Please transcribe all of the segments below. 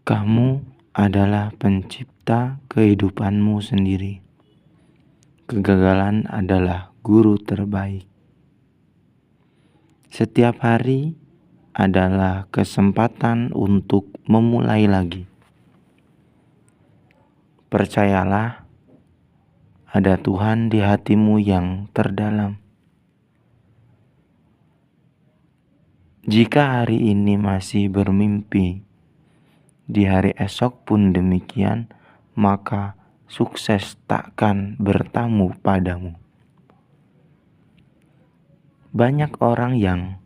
Kamu adalah pencipta kehidupanmu sendiri. Kegagalan adalah guru terbaik. Setiap hari adalah kesempatan untuk memulai lagi. Percayalah, ada Tuhan di hatimu yang terdalam. Jika hari ini masih bermimpi, di hari esok pun demikian, maka sukses takkan bertamu padamu. Banyak orang yang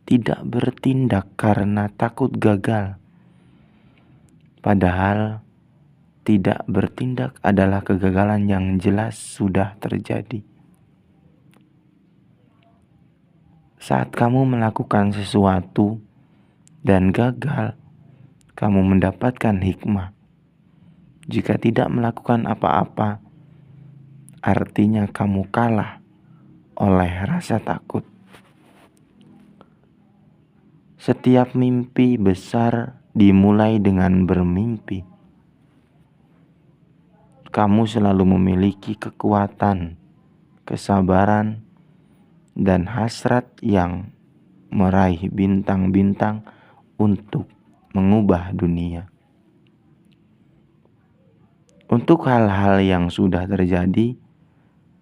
tidak bertindak karena takut gagal. Padahal tidak bertindak adalah kegagalan yang jelas sudah terjadi. Saat kamu melakukan sesuatu dan gagal, kamu mendapatkan hikmah. Jika tidak melakukan apa-apa, artinya kamu kalah oleh rasa takut. Setiap mimpi besar dimulai dengan bermimpi. Kamu selalu memiliki kekuatan, kesabaran, dan hasrat yang meraih bintang-bintang untuk mengubah dunia. Untuk hal-hal yang sudah terjadi,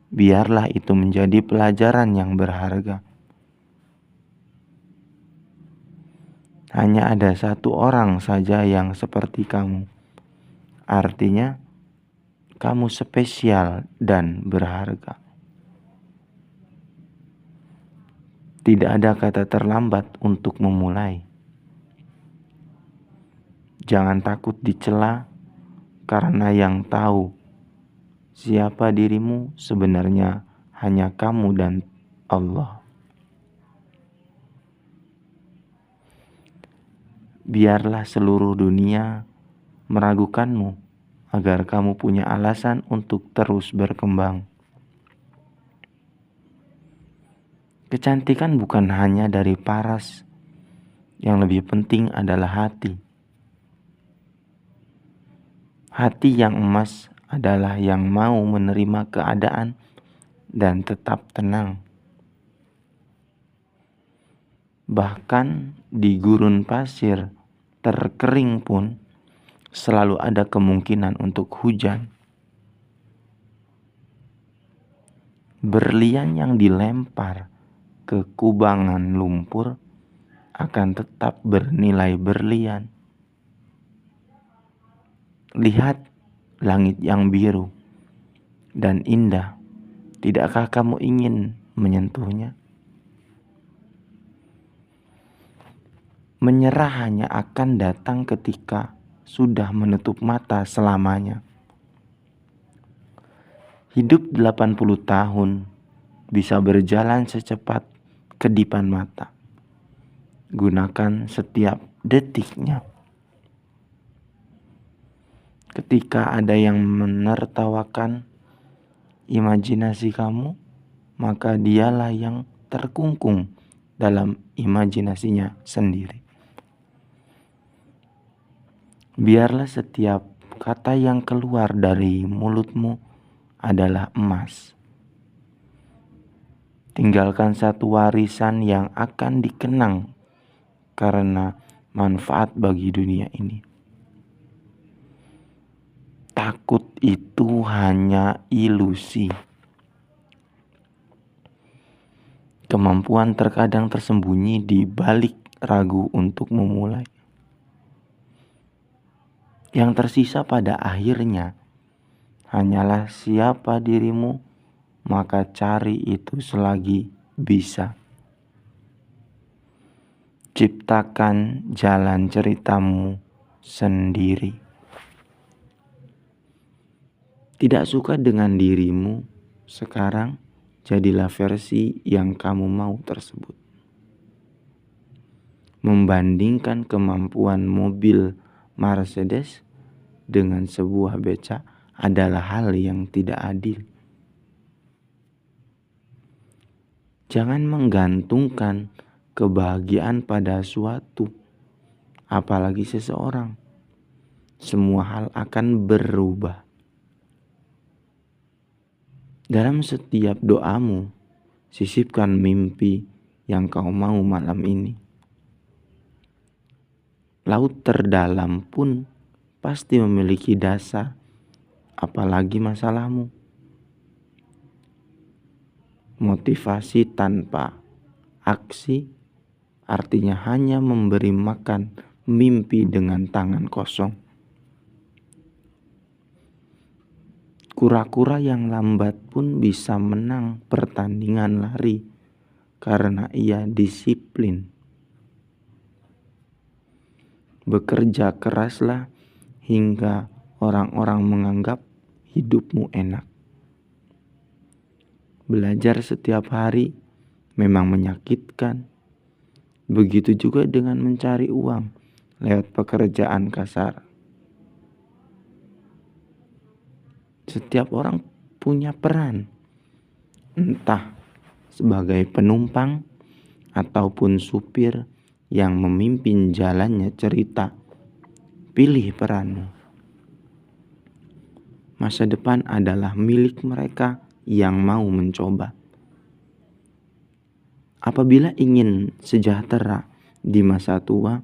biarlah itu menjadi pelajaran yang berharga. Hanya ada satu orang saja yang seperti kamu. Artinya, kamu spesial dan berharga. Tidak ada kata terlambat untuk memulai. Jangan takut dicela, karena yang tahu siapa dirimu sebenarnya hanya kamu dan Allah. Biarlah seluruh dunia meragukanmu agar kamu punya alasan untuk terus berkembang. Kecantikan bukan hanya dari paras, yang lebih penting adalah hati. Hati yang emas adalah yang mau menerima keadaan dan tetap tenang. Bahkan di gurun pasir terkering pun selalu ada kemungkinan untuk hujan. Berlian yang dilempar ke kubangan lumpur akan tetap bernilai berlian. Lihat langit yang biru dan indah. Tidakkah kamu ingin menyentuhnya? Menyerah hanya akan datang ketika sudah menutup mata selamanya. Hidup 80 tahun bisa berjalan secepat kedipan mata. Gunakan setiap detiknya. Ketika ada yang menertawakan imajinasi kamu, maka dialah yang terkungkung dalam imajinasinya sendiri. Biarlah setiap kata yang keluar dari mulutmu adalah emas. Tinggalkan satu warisan yang akan dikenang karena manfaat bagi dunia ini. Takut itu hanya ilusi. Kemampuan terkadang tersembunyi di balik ragu untuk memulai. Yang tersisa pada akhirnya hanyalah siapa dirimu, maka cari itu selagi bisa. Ciptakan jalan ceritamu sendiri. Tidak suka dengan dirimu sekarang, jadilah versi yang kamu mau tersebut. Membandingkan kemampuan mobil Mercedes dengan sebuah beca adalah hal yang tidak adil. Jangan menggantungkan kebahagiaan pada suatu, apalagi seseorang. semua hal akan berubah. Dalam setiap doamu, sisipkan mimpi yang kau mau malam ini. Laut terdalam pun pasti memiliki dasar, apalagi masalahmu. Motivasi tanpa aksi artinya hanya memberi makan mimpi dengan tangan kosong. Kura-kura yang lambat pun bisa menang pertandingan lari karena ia disiplin. Bekerja keraslah hingga orang-orang menganggap hidupmu enak. Belajar setiap hari memang menyakitkan. Begitu juga dengan mencari uang lewat pekerjaan kasar. Setiap orang punya peran, entah sebagai penumpang ataupun supir yang memimpin jalannya cerita. Pilih peranmu. Masa depan adalah milik mereka yang mau mencoba. Apabila ingin sejahtera di masa tua,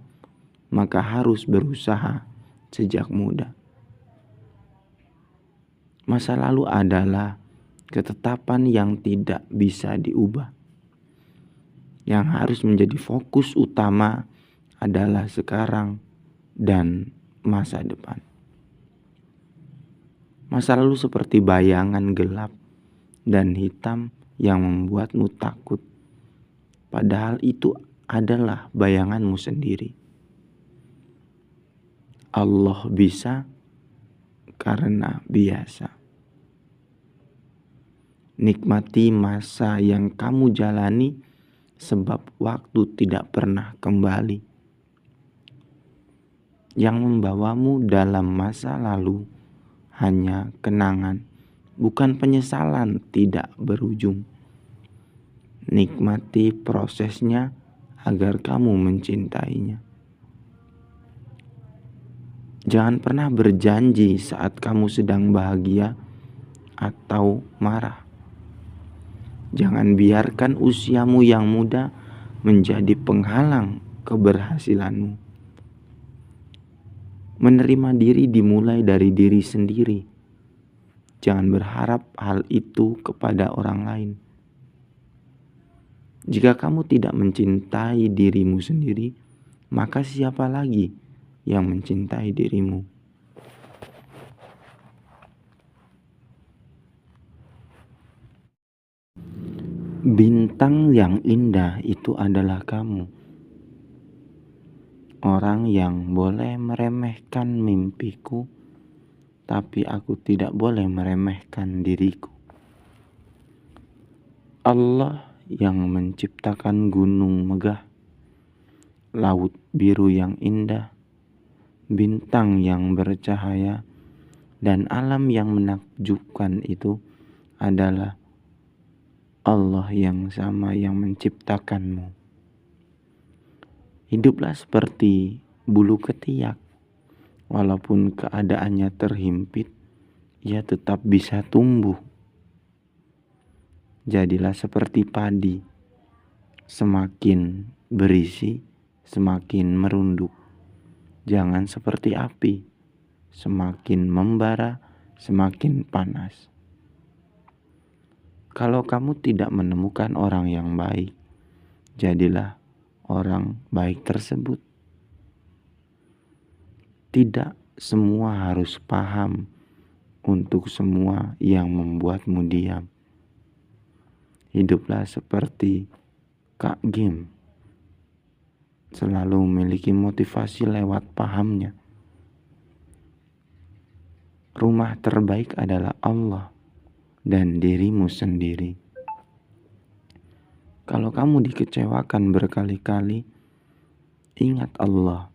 maka harus berusaha sejak muda. Masa lalu adalah ketetapan yang tidak bisa diubah. Yang harus menjadi fokus utama adalah sekarang dan masa depan. Masa lalu seperti bayangan gelap dan hitam yang membuatmu takut. Padahal itu adalah bayanganmu sendiri. Allah bisa karena biasa. Nikmati masa yang kamu jalani sebab waktu tidak pernah kembali. Yang membawamu dalam masa lalu hanya kenangan, bukan penyesalan tidak berujung. Nikmati prosesnya agar kamu mencintainya. Jangan pernah berjanji saat kamu sedang bahagia atau marah. Jangan biarkan usiamu yang muda menjadi penghalang keberhasilanmu. Menerima diri dimulai dari diri sendiri. Jangan berharap hal itu kepada orang lain. Jika kamu tidak mencintai dirimu sendiri, maka siapa lagi yang mencintai dirimu? Bintang yang indah itu adalah kamu. Orang yang boleh meremehkan mimpiku, tapi aku tidak boleh meremehkan diriku. Allah yang menciptakan gunung megah, laut biru yang indah, bintang yang bercahaya, dan alam yang menakjubkan itu adalah Allah yang sama yang menciptakanmu. Hiduplah seperti bulu ketiak. Walaupun keadaannya terhimpit, ia tetap bisa tumbuh. Jadilah seperti padi. Semakin berisi, semakin merunduk. Jangan seperti api. Semakin membara, semakin panas. Kalau kamu tidak menemukan orang yang baik, jadilah orang baik tersebut. Tidak semua harus paham untuk semua yang membuatmu diam. Hiduplah seperti Kak Gim, selalu memiliki motivasi lewat pahamnya. Rumah terbaik adalah Allah dan dirimu sendiri. Kalau kamu dikecewakan berkali-kali, ingat Allah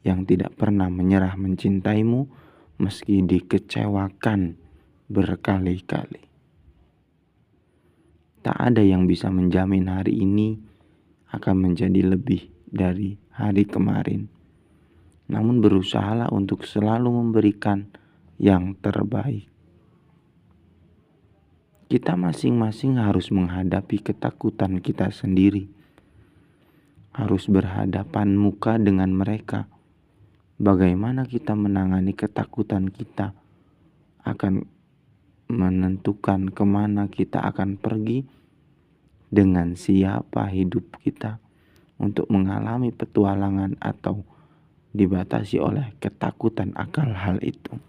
yang tidak pernah menyerah mencintaimu meski dikecewakan berkali-kali. Tak ada yang bisa menjamin hari ini akan menjadi lebih dari hari kemarin. namun berusahalah untuk selalu memberikan yang terbaik. Kita masing-masing harus menghadapi ketakutan kita sendiri, harus berhadapan muka dengan mereka. Bagaimana kita menangani ketakutan kita akan menentukan kemana kita akan pergi, dengan siapa hidup kita untuk mengalami petualangan atau dibatasi oleh ketakutan akan hal itu.